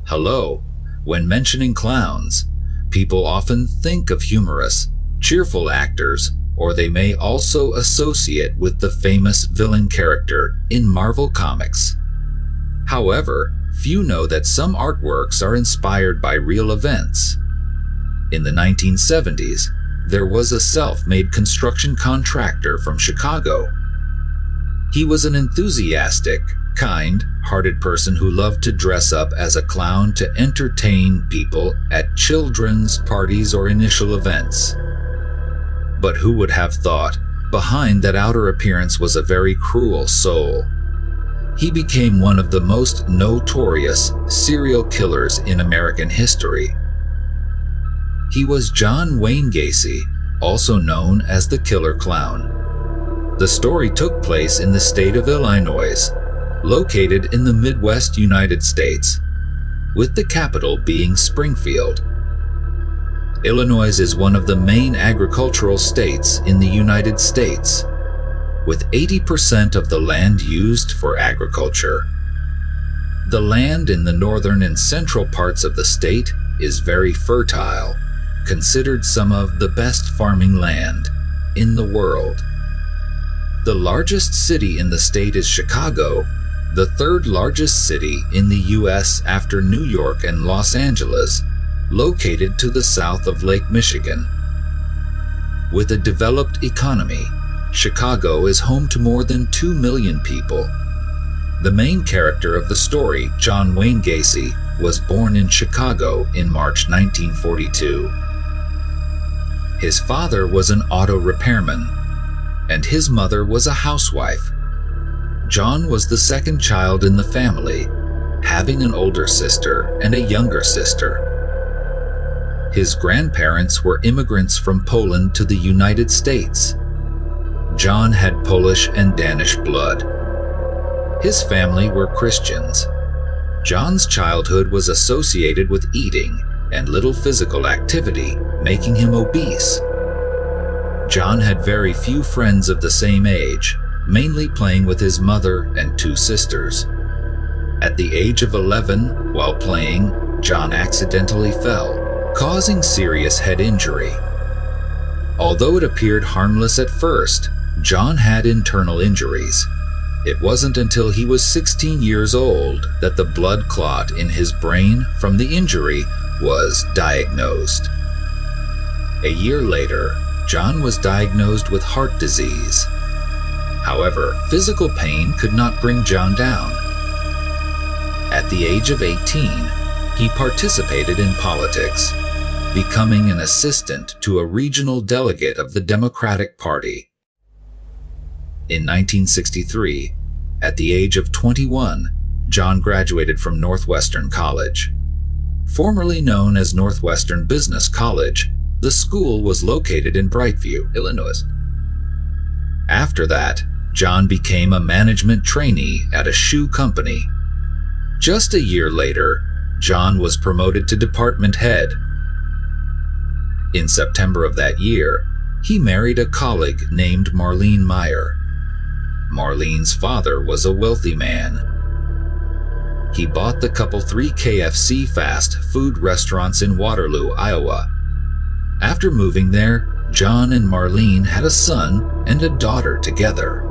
Hello. When mentioning clowns, people often think of humorous, cheerful actors, or they may also associate with the famous villain character in Marvel Comics. However, few know that some artworks are inspired by real events. In the 1970s, there was a self-made construction contractor from Chicago. He was an enthusiastic, kind-hearted person who loved to dress up as a clown to entertain people at children's parties or initial events. But who would have thought behind that outer appearance was a very cruel soul? He became one of the most notorious serial killers in American history. He was John Wayne Gacy, also known as the Killer Clown. The story took place in the state of Illinois, located in the Midwest United States, with the capital being Springfield. Illinois is one of the main agricultural states in the United States, with 80% of the land used for agriculture. The land in the northern and central parts of the state is very fertile, considered some of the best farming land in the world. The largest city in the state is Chicago, the third largest city in the U.S. after New York and Los Angeles, located to the south of Lake Michigan. With a developed economy, Chicago is home to more than 2 million people. The main character of the story, John Wayne Gacy, was born in Chicago in March 1942. His father was an auto repairman, and his mother was a housewife. John was the second child in the family, having an older sister and a younger sister. His grandparents were immigrants from Poland to the United States. John had Polish and Danish blood. His family were Christians. John's childhood was associated with eating and little physical activity, making him obese. John had very few friends of the same age, mainly playing with his mother and 2 sisters. At the age of 11, while playing, John accidentally fell, causing serious head injury. Although it appeared harmless at first, John had internal injuries. It wasn't until he was 16 years old that the blood clot in his brain from the injury was diagnosed. A year later, John was diagnosed with heart disease. However, physical pain could not bring John down. At the age of 18, he participated in politics, becoming an assistant to a regional delegate of the Democratic Party. In 1963, at the age of 21, John graduated from Northwestern College. Formerly known as Northwestern Business College, the school was located in Brightview, Illinois. After that, John became a management trainee at a shoe company. Just a year later, John was promoted to department head. In September of that year, he married a colleague named Marlene Meyer. Marlene's father was a wealthy man. He bought the couple 3 KFC fast food restaurants in Waterloo, Iowa. After moving there, John and Marlene had a son and a daughter together.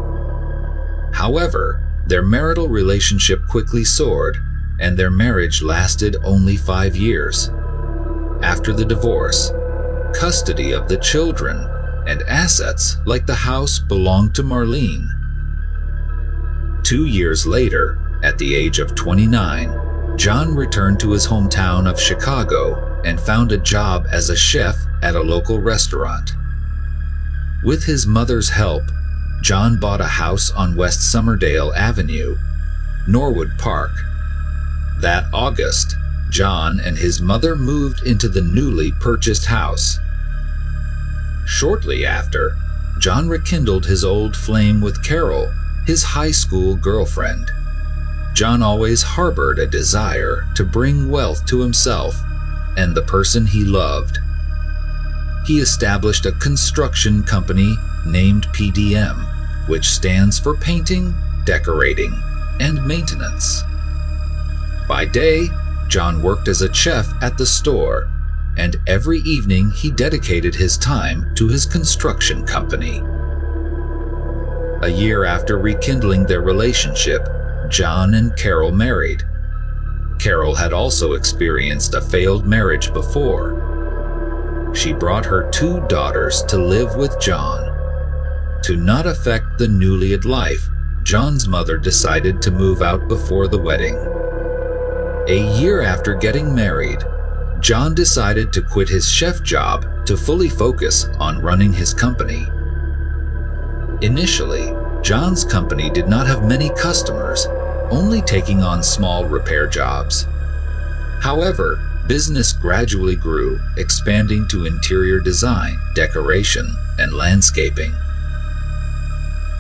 However, their marital relationship quickly soared, and their marriage lasted only 5 years. After the divorce, custody of the children and assets like the house belonged to Marlene. 2 years later, at the age of 29, John returned to his hometown of Chicago and found a job as a chef at a local restaurant. With his mother's help, John bought a house on West Summerdale Avenue, Norwood Park. That August, John and his mother moved into the newly purchased house. Shortly after, John rekindled his old flame with Carol, his high school girlfriend. John always harbored a desire to bring wealth to himself and the person he loved. He established a construction company named PDM, which stands for Painting, Decorating, and Maintenance. By day, John worked as a chef at the store, and every evening he dedicated his time to his construction company. A year after rekindling their relationship, John and Carol married. Carol had also experienced a failed marriage before. She brought her 2 daughters to live with John. To not affect the newlywed life, John's mother decided to move out before the wedding. A year after getting married, John decided to quit his chef job to fully focus on running his company. Initially, John's company did not have many customers, only taking on small repair jobs. However, business gradually grew, expanding to interior design, decoration, and landscaping.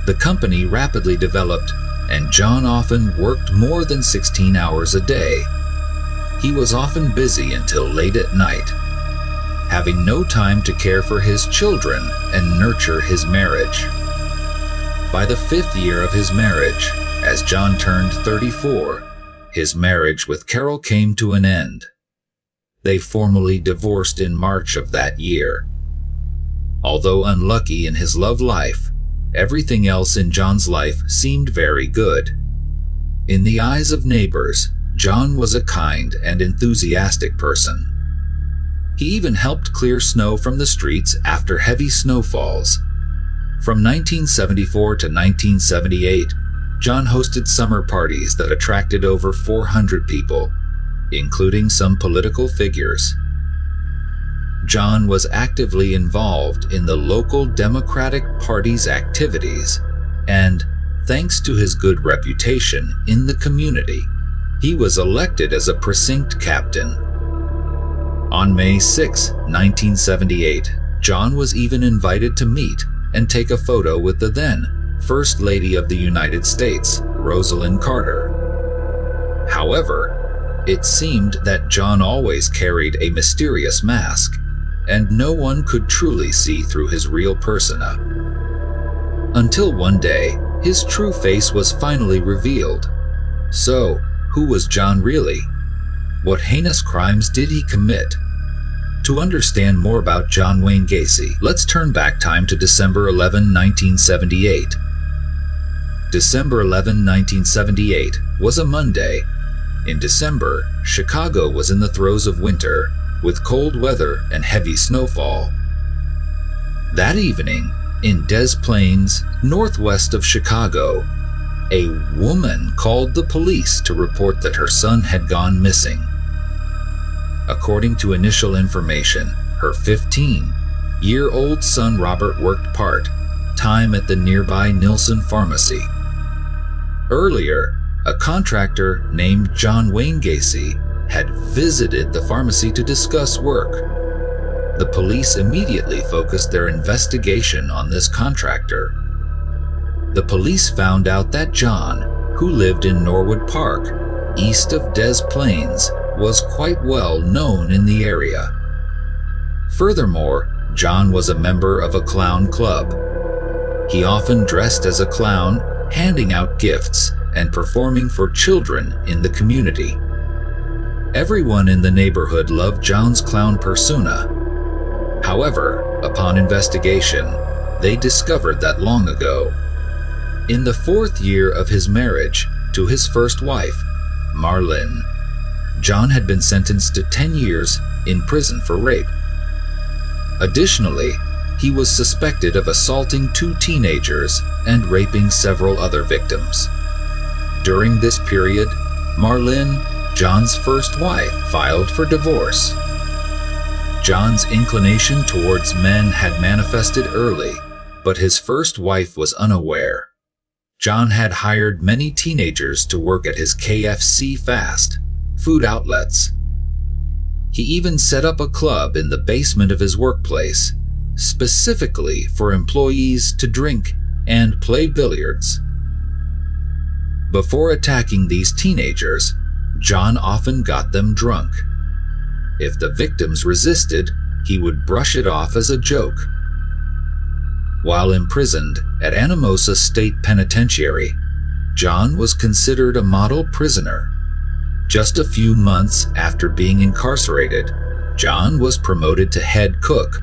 The company rapidly developed, and John often worked more than 16 hours a day. He was often busy until late at night, having no time to care for his children and nurture his marriage. By the 5th year of his marriage, as John turned 34, his marriage with Carol came to an end. They formally divorced in March of that year. Although unlucky in his love life, everything else in John's life seemed very good. In the eyes of neighbors, John was a kind and enthusiastic person. He even helped clear snow from the streets after heavy snowfalls. From 1974 to 1978, John hosted summer parties that attracted over 400 people, including some political figures. John was actively involved in the local Democratic Party's activities, and thanks to his good reputation in the community, he was elected as a precinct captain. On May 6, 1978, John was even invited to meet and take a photo with the then First Lady of the United States, Rosalynn Carter. However, it seemed that John always carried a mysterious mask, and no one could truly see through his real persona. Until one day, his true face was finally revealed. So, who was John really? What heinous crimes did he commit? To understand more about John Wayne Gacy, let's turn back time to December 11, 1978. December 11, 1978 was a Monday. In December, Chicago was in the throes of winter, with cold weather and heavy snowfall. That evening, in Des Plaines, northwest of Chicago, a woman called the police to report that her son had gone missing. According to initial information, her 15-year-old son Robert worked part-time at the nearby Nilsson Pharmacy. Earlier, a contractor named John Wayne Gacy had visited the pharmacy to discuss work. The police immediately focused their investigation on this contractor. The police found out that John, who lived in Norwood Park, east of Des Plaines, was quite well known in the area. Furthermore, John was a member of a clown club. He often dressed as a clown, handing out gifts and performing for children in the community. Everyone in the neighborhood loved John's clown persona. However, upon investigation, they discovered that long ago, in the 4th year of his marriage to his first wife, Marlene, John had been sentenced to 10 years in prison for rape. Additionally, he was suspected of assaulting 2 teenagers and raping several other victims. During this period, Marlene, John's first wife, filed for divorce. John's inclination towards men had manifested early, but his first wife was unaware. John had hired many teenagers to work at his KFC fast food outlets. He even set up a club in the basement of his workplace, specifically for employees to drink and play billiards. Before attacking these teenagers, John often got them drunk. If the victims resisted, he would brush it off as a joke. While imprisoned at Anamosa State Penitentiary, John was considered a model prisoner. Just a few months after being incarcerated, John was promoted to head cook.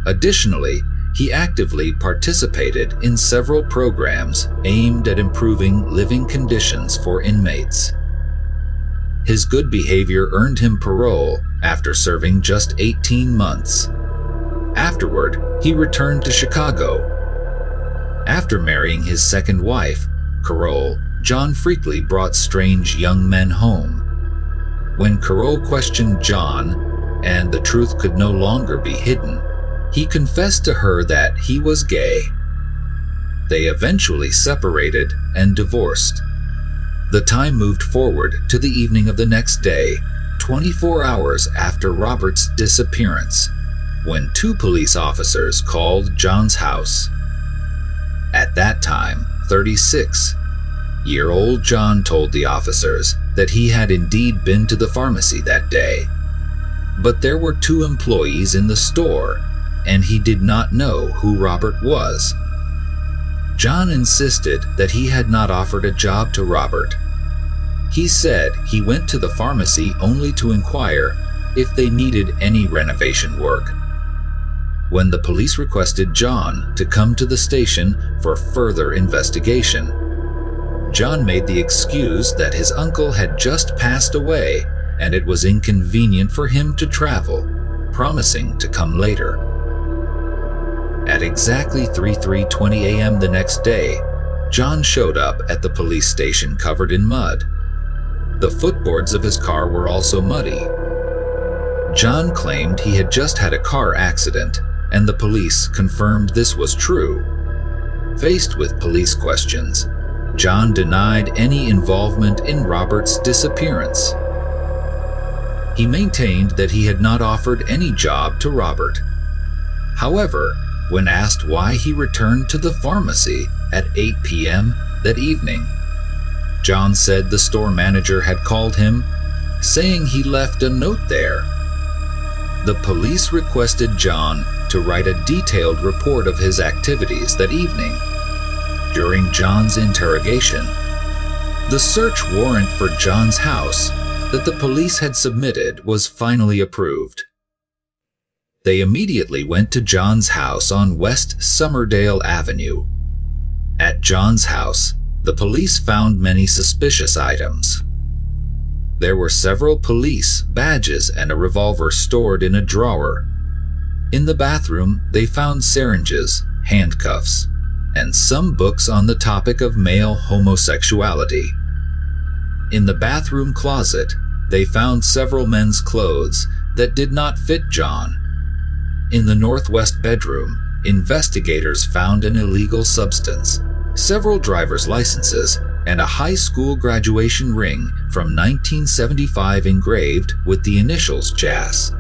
Additionally, he actively participated in several programs aimed at improving living conditions for inmates. His good behavior earned him parole after serving just 18 months. Afterward, he returned to Chicago. After marrying his second wife, Carole, John frequently brought strange young men home. When Carole questioned John, and the truth could no longer be hidden, he confessed to her that he was gay. They eventually separated and divorced. The time moved forward to the evening of the next day, 24 hours after Robert's disappearance, when two police officers called John's house. At that time, 36-year-old John told the officers that he had indeed been to the pharmacy that day. But there were two employees in the store, and he did not know who Robert was. John insisted that he had not offered a job to Robert. He said he went to the pharmacy only to inquire if they needed any renovation work. When the police requested John to come to the station for further investigation, John made the excuse that his uncle had just passed away and it was inconvenient for him to travel, promising to come later. At exactly 3:20 a.m. the next day, John showed up at the police station covered in mud. The footboards of his car were also muddy. John claimed he had just had a car accident, and the police confirmed this was true. Faced with police questions, John denied any involvement in Robert's disappearance. He maintained that he had not offered any job to Robert. However, when asked why he returned to the pharmacy at 8 p.m. that evening, John said the store manager had called him, saying he left a note there. The police requested John to write a detailed report of his activities that evening. During John's interrogation, the search warrant for John's house that the police had submitted was finally approved. They immediately went to John's house on West Summerdale Avenue. At John's house, the police found many suspicious items. There were several police badges and a revolver stored in a drawer. In the bathroom, they found syringes, handcuffs, and some books on the topic of male homosexuality. In the bathroom closet, they found several men's clothes that did not fit John. In the northwest bedroom, investigators found an illegal substance, several driver's licenses, and a high school graduation ring from 1975 engraved with the initials JAS.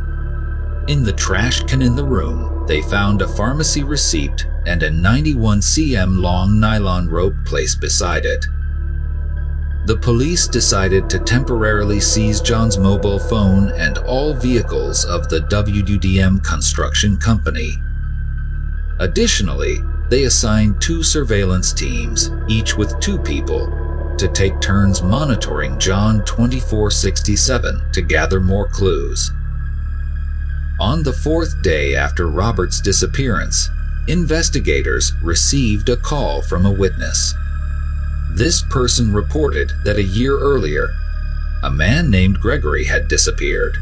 In the trash can in the room, they found a pharmacy receipt and a 91 cm long nylon rope placed beside it. The police decided to temporarily seize John's mobile phone and all vehicles of the WDM Construction Company. Additionally, they assigned 2 surveillance teams, each with 2 people, to take turns monitoring John 24/67 to gather more clues. On the 4th day after Robert's disappearance, investigators received a call from a witness. This person reported that a year earlier, a man named Gregory had disappeared.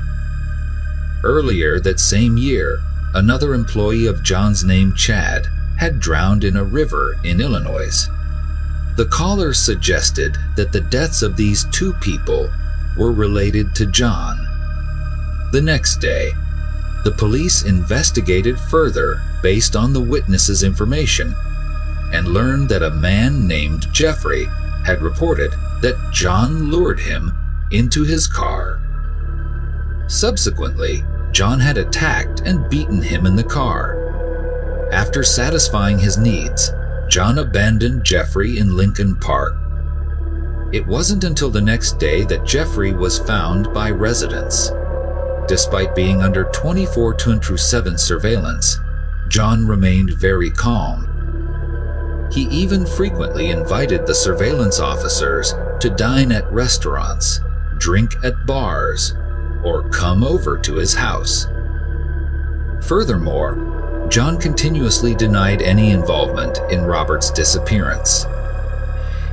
Earlier that same year, another employee of John's named Chad had drowned in a river in Illinois. The caller suggested that the deaths of these 2 people were related to John. The next day, the police investigated further based on the witness's information and learned that a man named Jeffrey had reported that John lured him into his car. Subsequently, John had attacked and beaten him in the car. After satisfying his needs, John abandoned Jeffrey in Lincoln Park. It wasn't until the next day that Jeffrey was found by residents. Despite being under 24/7 surveillance, John remained very calm. He even frequently invited the surveillance officers to dine at restaurants drink at bars, or come over to his house. Furthermore, John continuously denied any involvement in Robert's disappearance.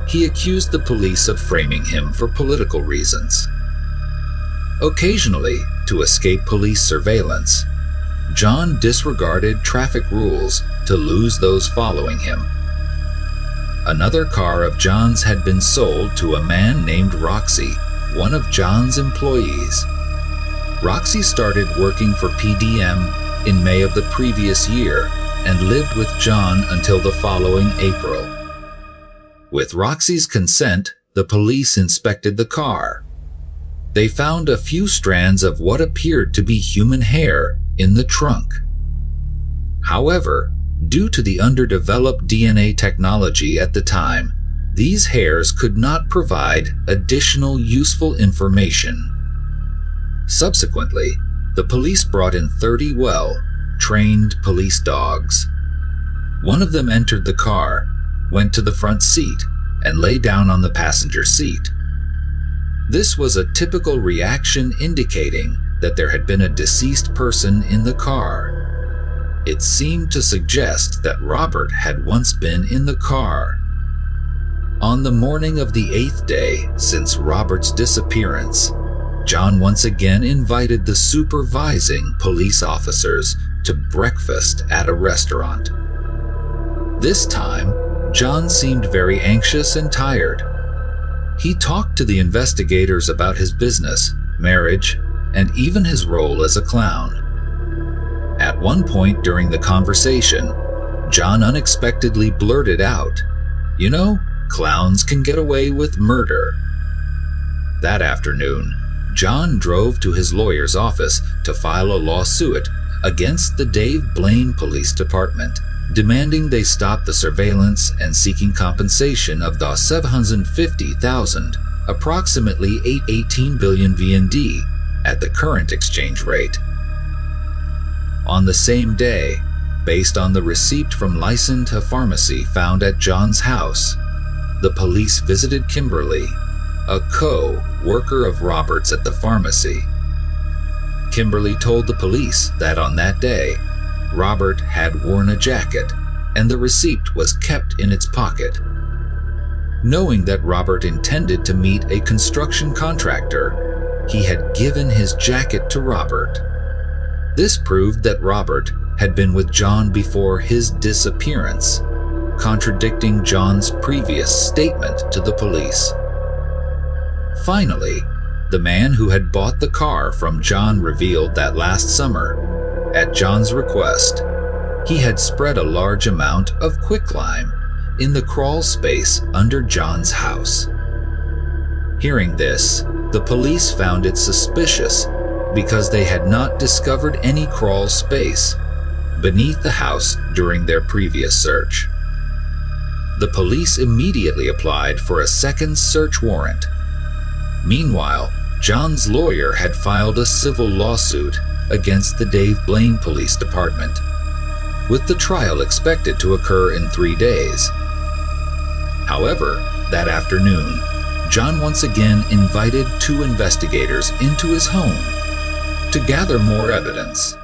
He accused the police of framing him for political reasons. Occasionally, to escape police surveillance, John disregarded traffic rules to lose those following him. Another car of John's had been sold to a man named Roxy, one of John's employees. Roxy started working for PDM in May of the previous year and lived with John until the following April. With Roxy's consent, the police inspected the car. They found a few strands of what appeared to be human hair in the trunk. However, due to the underdeveloped DNA technology at the time, these hairs could not provide additional useful information. Subsequently, the police brought in 30 well-trained police dogs. One of them entered the car, went to the front seat, and lay down on the passenger seat. This was a typical reaction indicating that there had been a deceased person in the car. It seemed to suggest that Robert had once been in the car. On the morning of the 8th day since Robert's disappearance, John once again invited the supervising police officers to breakfast at a restaurant. This time, John seemed very anxious and tired. He talked to the investigators about his business, marriage, and even his role as a clown. At one point during the conversation, John unexpectedly blurted out, "You know, clowns can get away with murder." That afternoon, John drove to his lawyer's office to file a lawsuit against the Dave Blaine Police Department, demanding they stop the surveillance and seeking compensation of the 750,000, approximately 818 billion VND at the current exchange rate. On the same day, based on the receipt from licensed pharmacy found at John's house, the police visited Kimberly, a co-worker of Robert's at the pharmacy. Kimberly told the police that on that day, Robert had worn a jacket and the receipt was kept in its pocket. Knowing that Robert intended to meet a construction contractor, he had given his jacket to Robert. This proved that Robert had been with John before his disappearance, contradicting John's previous statement to the police. Finally, the man who had bought the car from John revealed that last summer, at John's request, he had spread a large amount of quicklime in the crawl space under John's house. Hearing this, the police found it suspicious because they had not discovered any crawl space beneath the house during their previous search. The police immediately applied for a second search warrant. Meanwhile, John's lawyer had filed a civil lawsuit against the Dave Blaine Police Department, with the trial expected to occur in 3 days. However, that afternoon, John once again invited 2 investigators into his home to gather more evidence.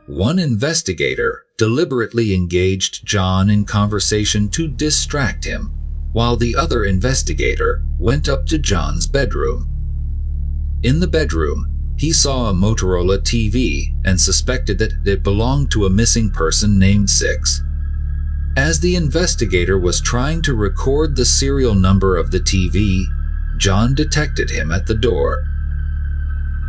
One investigator deliberately engaged John in conversation to distract him, while the other investigator went up to John's bedroom. In the bedroom, he saw a Motorola TV and suspected that it belonged to a missing person named Six. As the investigator was trying to record the serial number of the TV, John detected him at the door.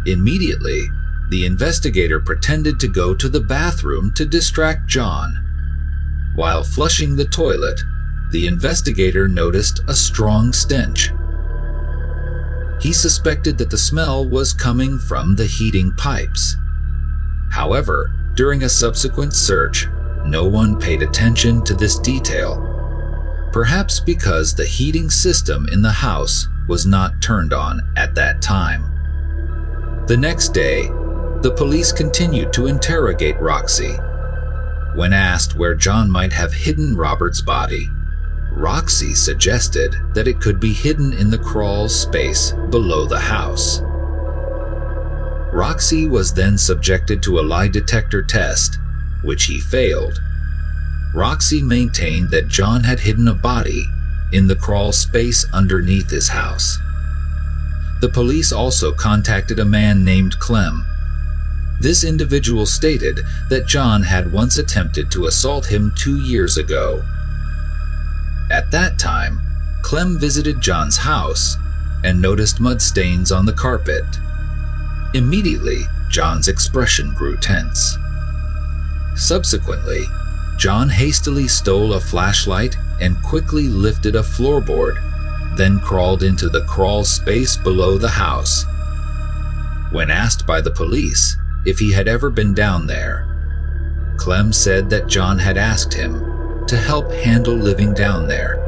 Immediately, the investigator pretended to go to the bathroom to distract John. While flushing the toilet, the investigator noticed a strong stench. He suspected that the smell was coming from the heating pipes. However, during a subsequent search, no one paid attention to this detail, perhaps because the heating system in the house was not turned on at that time. The next day, the police continued to interrogate Roxy. When asked where John might have hidden Robert's body, Roxy suggested that it could be hidden in the crawl space below the house. Roxy was then subjected to a lie detector test, which he failed. Roxy maintained that John had hidden a body in the crawl space underneath his house. The police also contacted a man named Clem. This individual stated that John had once attempted to assault him 2 years ago. At that time, Clem visited John's house and noticed mud stains on the carpet. Immediately, John's expression grew tense. Subsequently, John hastily stole a flashlight and quickly lifted a floorboard, then crawled into the crawl space below the house. When asked by the police if he had ever been down there, Clem said that John had asked him to help handle living down there.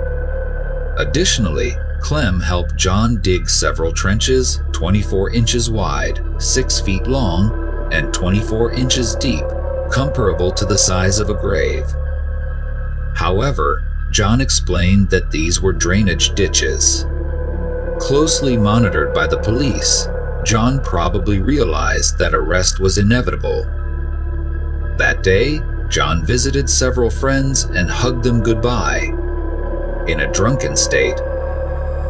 Additionally, Clem helped John dig several trenches 24 inches wide, 6 feet long, and 24 inches deep, comparable to the size of a grave. However, John explained that these were drainage ditches. Closely monitored by the police, John probably realized that arrest was inevitable. That day, John visited several friends and hugged them goodbye. In a drunken state,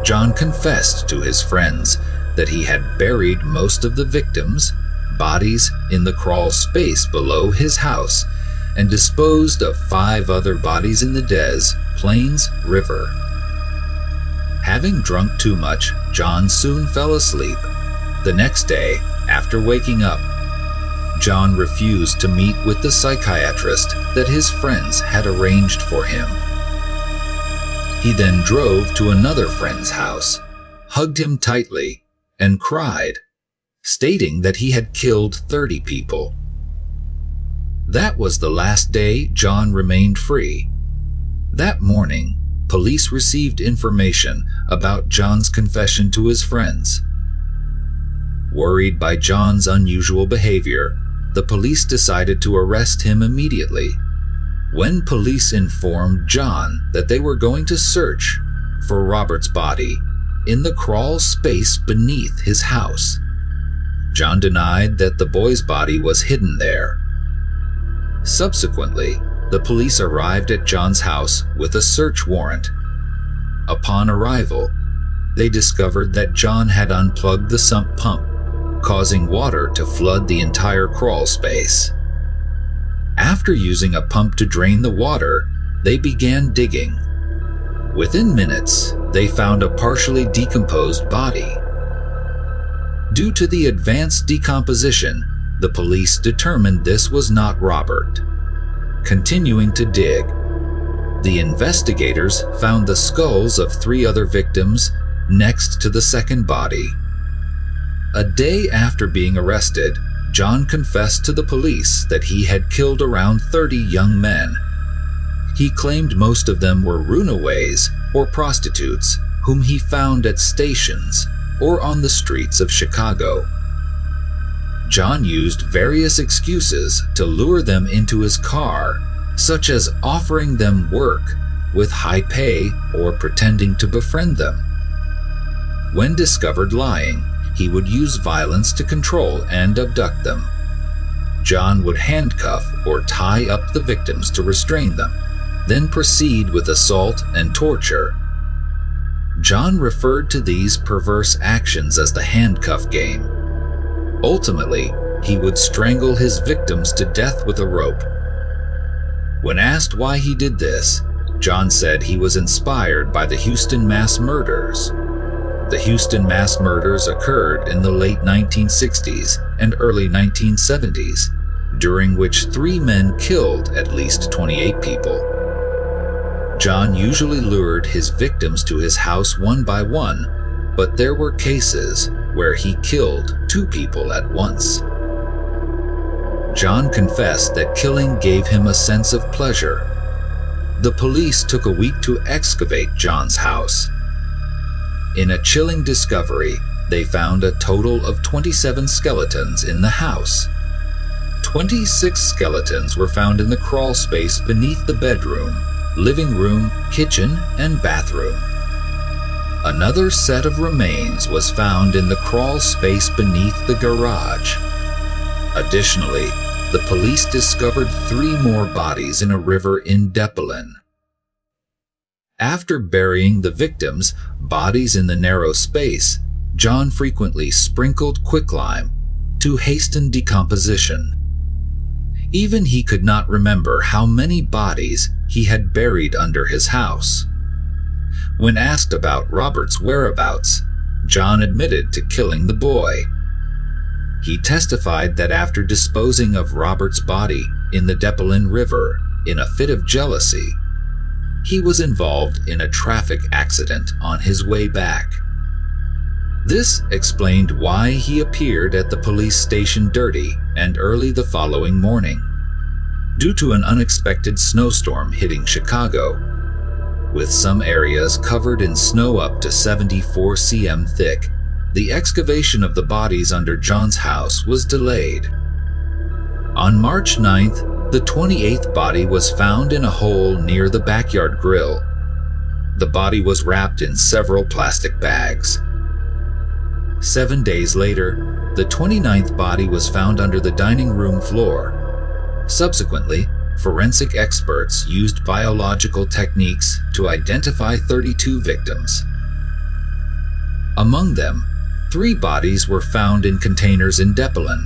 John confessed to his friends that he had buried most of the victims' bodies in the crawl space below his house and disposed of 5 other bodies in the Des Plaines River. Having drunk too much, John soon fell asleep. The next day, after waking up, John refused to meet with the psychiatrist that his friends had arranged for him. He then drove to another friend's house, hugged him tightly, and cried, stating that he had killed 30 people. That was the last day John remained free. That morning, police received information about John's confession to his friends. Worried by John's unusual behavior, the police decided to arrest him immediately. When police informed John that they were going to search for Robert's body in the crawl space beneath his house, John denied that the boy's body was hidden there. Subsequently, the police arrived at John's house with a search warrant. Upon arrival, they discovered that John had unplugged the sump pump, causing water to flood the entire crawl space. After using a pump to drain the water, they began digging. Within minutes, they found a partially decomposed body. Due to the advanced decomposition, the police determined this was not Robert. Continuing to dig, the investigators found the skulls of 3 other victims next to the second body. A day after being arrested, John confessed to the police that he had killed around 30 young men. He claimed most of them were runaways or prostitutes whom he found at stations or on the streets of Chicago. John used various excuses to lure them into his car, such as offering them work with high pay or pretending to befriend them. When discovered lying, he would use violence to control and abduct them. John would handcuff or tie up the victims to restrain them, then proceed with assault and torture. John referred to these perverse actions as the handcuff game. Ultimately, he would strangle his victims to death with a rope. When asked why he did this, John said he was inspired by the Houston mass murders. The Houston mass murders occurred in the late 1960s and early 1970s, during which 3 men killed at least 28 people. John usually lured his victims to his house one by one, but there were cases where he killed 2 people at once. John confessed that killing gave him a sense of pleasure. The police took a week to excavate John's house. In a chilling discovery, they found a total of 27 skeletons in the house. 26 skeletons were found in the crawl space beneath the bedroom, living room, kitchen, and bathroom. Another set of remains was found in the crawl space beneath the garage. Additionally, the police discovered 3 more bodies in a river in Deppelin. After burying the victims' bodies in the narrow space, John frequently sprinkled quicklime to hasten decomposition. Even he could not remember how many bodies he had buried under his house. When asked about Robert's whereabouts, John admitted to killing the boy. He testified that after disposing of Robert's body in the Deppelin River in a fit of jealousy, he was involved in a traffic accident on his way back. This explained why he appeared at the police station dirty and early the following morning. Due to an unexpected snowstorm hitting Chicago, with some areas covered in snow up to 74 cm thick, the excavation of the bodies under John's house was delayed. On March 9th, the 28th body was found in a hole near the backyard grill. The body was wrapped in several plastic bags. 7 days later, the 29th body was found under the dining room floor. Subsequently, forensic experts used biological techniques to identify 32 victims. Among them, 3 bodies were found in containers in Deppelin.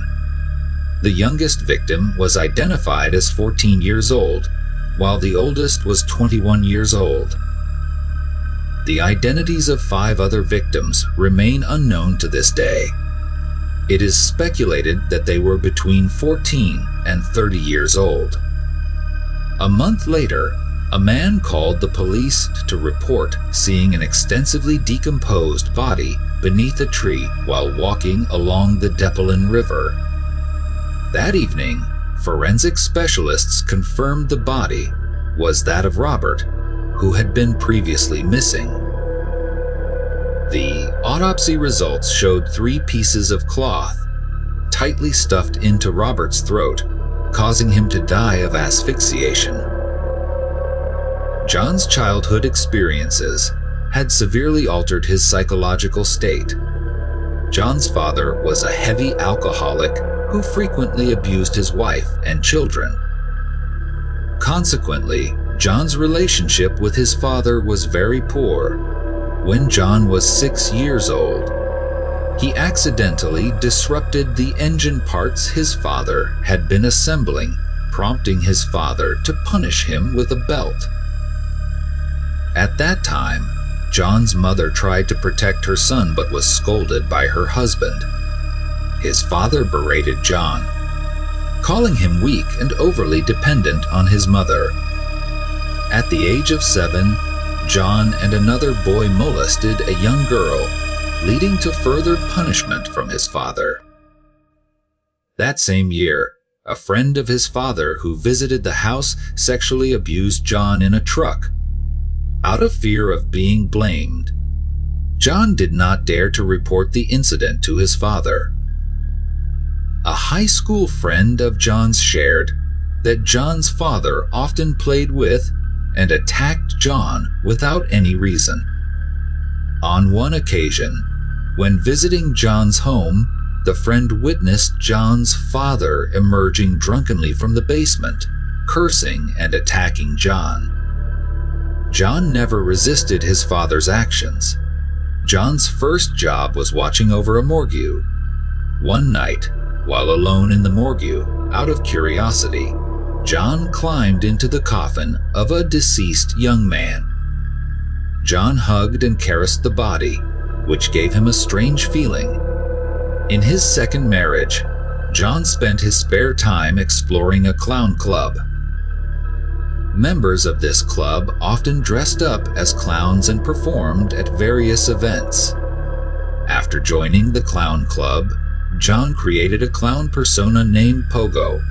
The youngest victim was identified as 14 years old, while the oldest was 21 years old. The identities of 5 other victims remain unknown to this day. It is speculated that they were between 14 and 30 years old. A month later, a man called the police to report seeing an extensively decomposed body beneath a tree while walking along the Deppelin River. That evening, forensic specialists confirmed the body was that of Robert, who had been previously missing. The autopsy results showed 3 pieces of cloth tightly stuffed into Robert's throat, causing him to die of asphyxiation. John's childhood experiences had severely altered his psychological state. John's father was a heavy alcoholic who frequently abused his wife and children. Consequently, John's relationship with his father was very poor. When John was 6 years old, he accidentally disrupted the engine parts his father had been assembling, prompting his father to punish him with a belt. At that time, John's mother tried to protect her son but was scolded by her husband. His father berated John, calling him weak and overly dependent on his mother. At the age of 7, John and another boy molested a young girl, leading to further punishment from his father. That same year, a friend of his father who visited the house sexually abused John in a truck. Out of fear of being blamed, John did not dare to report the incident to his father. A high school friend of John's shared that John's father often played with and attacked John without any reason. On one occasion, when visiting John's home, the friend witnessed John's father emerging drunkenly from the basement, cursing and attacking John. John never resisted his father's actions. John's first job was watching over a morgue. One night, while alone in the morgue, out of curiosity, John climbed into the coffin of a deceased young man. John hugged and caressed the body, which gave him a strange feeling. In his second marriage, John spent his spare time exploring a clown club. Members of this club often dressed up as clowns and performed at various events. After joining the clown club, John created a clown persona named Pogo.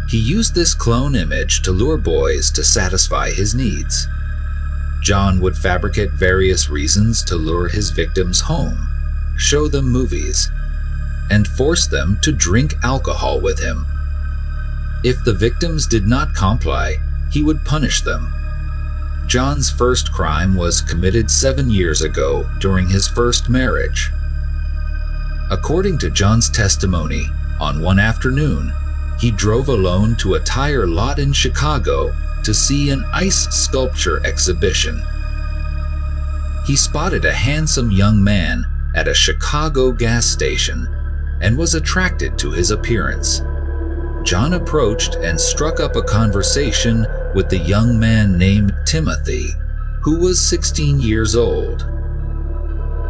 He used this clone image to lure boys to satisfy his needs. John would fabricate various reasons to lure his victims home, show them movies, and force them to drink alcohol with him. If the victims did not comply, he would punish them. John's first crime was committed 7 years ago during his first marriage. According to John's testimony, on one afternoon, he drove alone to a tire lot in Chicago to see an ice sculpture exhibition. He spotted a handsome young man at a Chicago gas station and was attracted to his appearance. John approached and struck up a conversation with the young man named Timothy, who was 16 years old.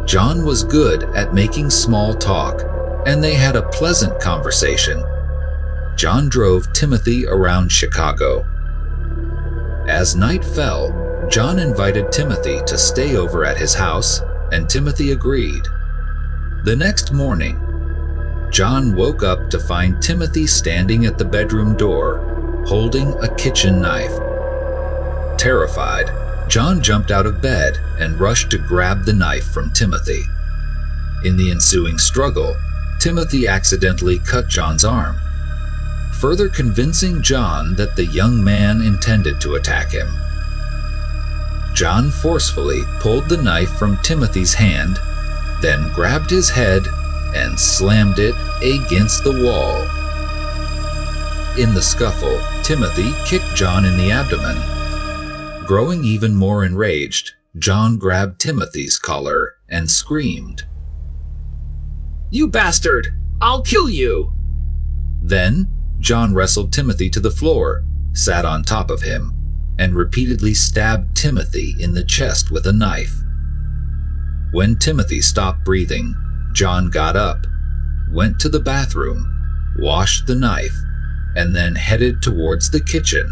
John was good at making small talk, and they had a pleasant conversation. John drove Timothy around Chicago. As night fell, John invited Timothy to stay over at his house, and Timothy agreed. The next morning, John woke up to find Timothy standing at the bedroom door, holding a kitchen knife. Terrified, John jumped out of bed and rushed to grab the knife from Timothy. In the ensuing struggle, Timothy accidentally cut John's arm, further convincing John that the young man intended to attack him. John forcefully pulled the knife from Timothy's hand, then grabbed his head and slammed it against the wall. In the scuffle, Timothy kicked John in the abdomen. Growing even more enraged, John grabbed Timothy's collar and screamed, "You bastard! I'll kill you!" Then, John wrestled Timothy to the floor, sat on top of him, and repeatedly stabbed Timothy in the chest with a knife. When Timothy stopped breathing, John got up, went to the bathroom, washed the knife, and then headed towards the kitchen.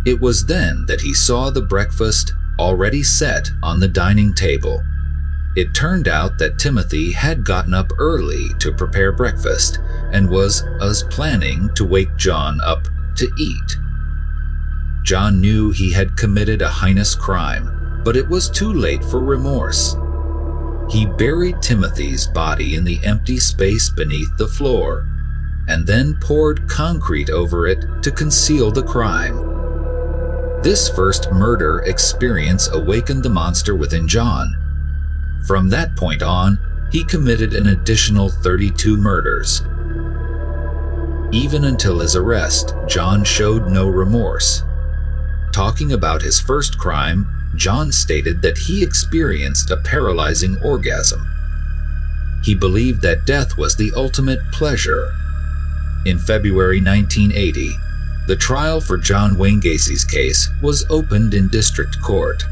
It was then that he saw the breakfast already set on the dining table. It turned out that Timothy had gotten up early to prepare breakfast and was planning to wake John up to eat. John knew he had committed a heinous crime, but it was too late for remorse. He buried Timothy's body in the empty space beneath the floor, and then poured concrete over it to conceal the crime. This first murder experience awakened the monster within John. From that point on, he committed an additional 32 murders. Even until his arrest, John showed no remorse. Talking about his first crime, John stated that he experienced a paralyzing orgasm. He believed that death was the ultimate pleasure. In February 1980, the trial for John Wayne Gacy's case was opened in district court.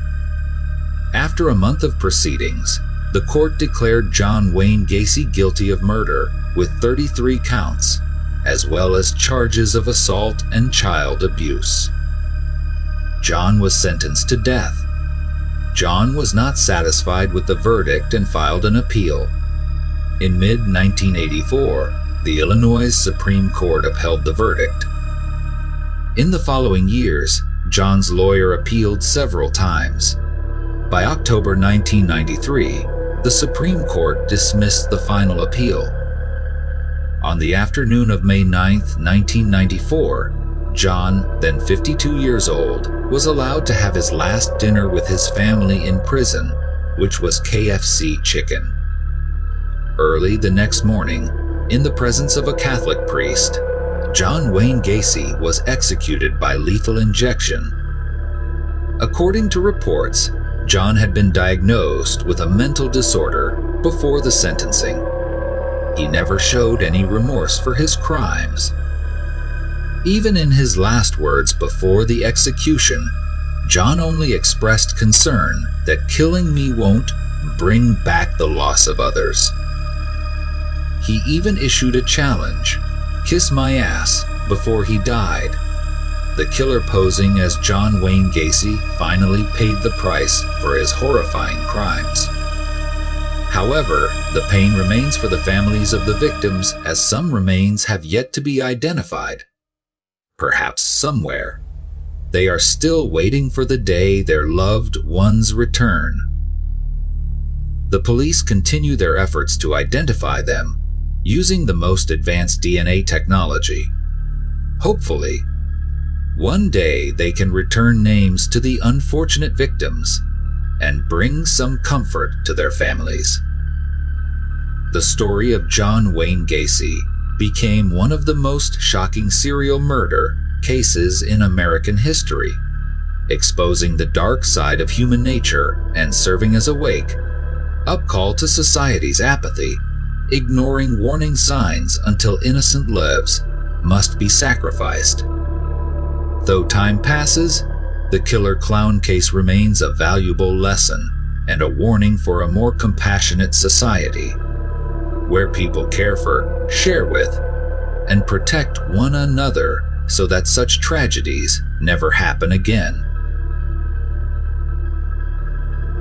After a month of proceedings, the court declared John Wayne Gacy guilty of murder with 33 counts, as well as charges of assault and child abuse. John was sentenced to death. John was not satisfied with the verdict and filed an appeal. In mid-1984, the Illinois Supreme Court upheld the verdict. In the following years, John's lawyer appealed several times. By October 1993, the Supreme Court dismissed the final appeal. On the afternoon of May 9, 1994, John, then 52 years old, was allowed to have his last dinner with his family in prison, which was KFC chicken. Early the next morning, in the presence of a Catholic priest, John Wayne Gacy was executed by lethal injection. According to reports, John had been diagnosed with a mental disorder before the sentencing. He never showed any remorse for his crimes. Even in his last words before the execution, John only expressed concern that killing me won't bring back the loss of others. He even issued a challenge, "Kiss my ass," before he died. The killer posing as John Wayne Gacy finally paid the price for his horrifying crimes. However, the pain remains for the families of the victims, as some remains have yet to be identified. Perhaps somewhere, they are still waiting for the day their loved ones return. The police continue their efforts to identify them using the most advanced DNA technology. Hopefully, One day they can return names to the unfortunate victims and bring some comfort to their families. The story of John Wayne Gacy became one of the most shocking serial murder cases in American history, exposing the dark side of human nature and serving as a wake-up call to society's apathy, ignoring warning signs until innocent lives must be sacrificed. Though time passes, the killer clown case remains a valuable lesson and a warning for a more compassionate society, where people care for, share with, and protect one another so that such tragedies never happen again.